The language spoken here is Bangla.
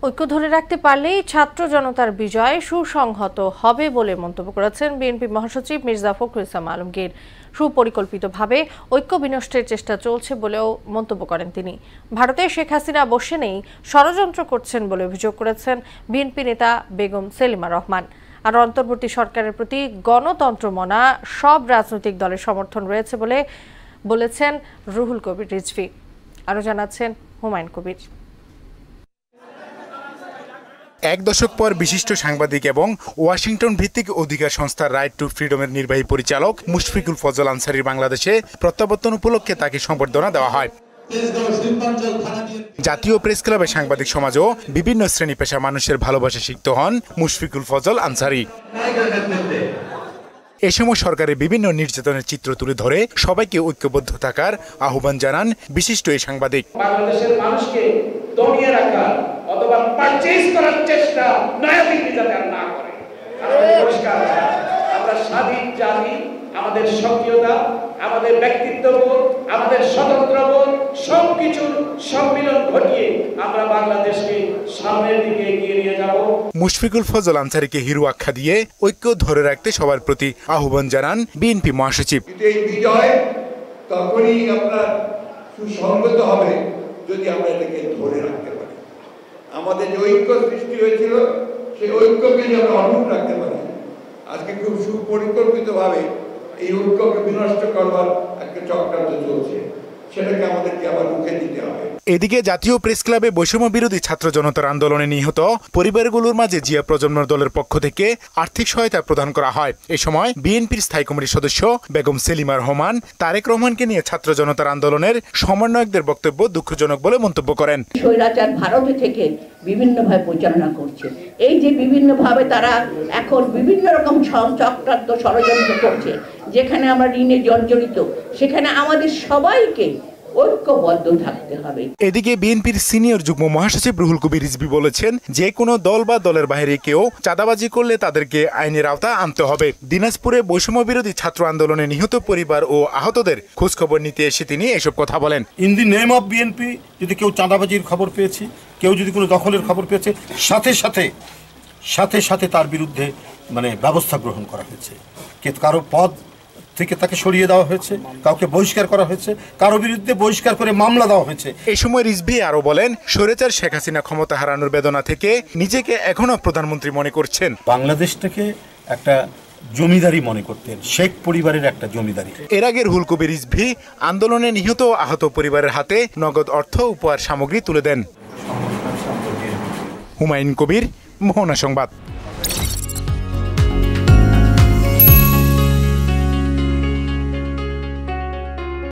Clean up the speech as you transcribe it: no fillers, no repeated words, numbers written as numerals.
ঐক্য ধরে রাখতে পারলেই ছাত্র জনতার বিজয় সুসংহত হবে বলে মন্তব্য করেছেন বিএনপি মহাসচিব মির্জা ফখরুল ইসলাম আলমগীর। সুপরিকল্পিতভাবে ঐক্য বিনষ্টের চেষ্টা চলছে বলেও মন্তব্য করেন তিনি। ভারতে শেখ হাসিনা বসে নেই, ষড়যন্ত্র করছেন বলে অভিযোগ করেছেন বিএনপি নেতা বেগম সেলিমা রহমান। আর অন্তর্বর্তী সরকারের প্রতি গণতন্ত্র মনা সব রাজনৈতিক দলের সমর্থন রয়েছে বলে বলেছেন রুহুল কবির রিজভী। আরও জানাচ্ছেন হুমায়ুন কবির। এক দশক পর বিশিষ্ট সাংবাদিক এবং ওয়াশিংটন ভিত্তিক অধিকার সংস্থা রাইট টু ফ্রিডমের নির্বাহী পরিচালক মুশফিকুল ফজল আনসারীর বাংলাদেশে প্রত্যাবর্তন উপলক্ষে তাকে সংবর্ধনা দেওয়া হয়। জাতীয় প্রেস ক্লাবে সাংবাদিক সমাজও বিভিন্ন শ্রেণী পেশা মানুষের ভালোবাসা সিক্ত হন মুশফিকুল ফজল আনসারী। এ সময় সরকারের বিভিন্ন নির্যাতনের চিত্র তুলে ধরে সবাইকে ঐক্যবদ্ধ থাকার আহ্বান জানান বিশিষ্ট এই সাংবাদিক। বাংলাদেশের মানুষকে দমিয়ে রাখা অথবা পারচেজ করার চেষ্টা নয়াদিল্লি যাতে আর না করে। আমরা স্বাধীন জাতি, আমাদের সক্রিয়তা, আমাদের ব্যক্তিত্ববোধ, আমাদের স্বতন্ত্রবোধ সবকিছুর সম্মিলন ঘটিয়ে আমরা বাংলাদেশকে সামনের দিকে এগিয়ে নিয়ে যাব। মুশফিকুল ফজল আনসারীকে হিরো আখ্যা দিয়ে ঐক্য ধরে রাখতে সবার প্রতি আহ্বান জানান বিএনপি মহাসচিব। এই বিজয় তখনই আপনার সুসংগত হবে যদি আমরা এটাকে ধরে রাখতে পারি। আমাদের যে ঐক্য সৃষ্টি হয়েছিল সেই ঐক্যকে যদি আমরা অটুট রাখতে পারি, আজকে খুব সুপরিকল্পিতভাবে এই ঐক্যকে বিনষ্ট করবার একটা চক্রান্ত চলছে, সেটাকে আমাদেরকে আবার রুখে দিতে হবে। এদিকে জাতীয় প্রেস ক্লাবে বৈষম্য বিরোধী ছাত্র জনতার আন্দোলনে নিহত পরিবারগুলোর মাঝে জিয়া প্রজন্ম দলের পক্ষ থেকে আর্থিক সহায়তা প্রদান করা হয়। এ সময় বিএনপির স্থায়ী কমিটির সদস্য বেগম সেলিমা রহমান তারেক রহমানকে নিয়ে ছাত্র জনতার আন্দোলনের সমন্বয়কদের বক্তব্য দুঃখজনক বলে মন্তব্য করেন। স্বৈরাচার ভারতে থেকে বিভিন্নভাবে পরিচালনা করছে, এই যে বিভিন্নভাবে তারা এখন বিভিন্ন রকম চক্রান্ত ষড়যন্ত্র করছে, যেখানে আমরা ঋণে জর্জরিত, সেখানে আমাদের সবাইকে ঐক্যবদ্ধ থাকতে হবে। এদিকে বিএনপির সিনিয়র যুগ্ম মহাসচিব রুহুল কবির রিজভী বলেছেন, যে কোনো দল বা দলের বাইরে কেউ চাঁদাবাজি করলে তাদেরকে আইনের আওতায় আনতে হবে। দিনাজপুরে বৈষম্য বিরোধী ছাত্র আন্দোলনে নিহত পরিবার ও আহতদের খোঁজখবর নিতে এসে তিনি এসব কথা বলেন। In the name of BNP যদি কেউ চাঁদাবাজির খবর পেয়েছে, কেউ যদি কোনো দখলের খবর পেয়েছে, সাথে সাথে তার বিরুদ্ধে ব্যবস্থা গ্রহণ করা হয়েছে। কারো পদ থেকে তাকে সরিয়ে দেওয়া হয়েছে, কাউকে বহিষ্কার করা হয়েছে, কারো বিরুদ্ধে বহিষ্কার করে মামলা দেওয়া হয়েছে। এই সময় রিজভী আরো বলেন, স্বৈরাচার শেখ হাসিনা ক্ষমতা হারানোর বেদনা থেকে নিজেকে এখনো প্রধানমন্ত্রী মনে করছেন। বাংলাদেশটাকে একটা জমিদারি মনে করতেন, শেখ পরিবারের একটা জমিদারি। এর আগে রুহুল কবির রিজভী আন্দোলনে নিহত আহত পরিবারের হাতে নগদ অর্থ উপহার সামগ্রী তুলে দেন। হুমায়ুন কবির, মোহনা সংবাদ।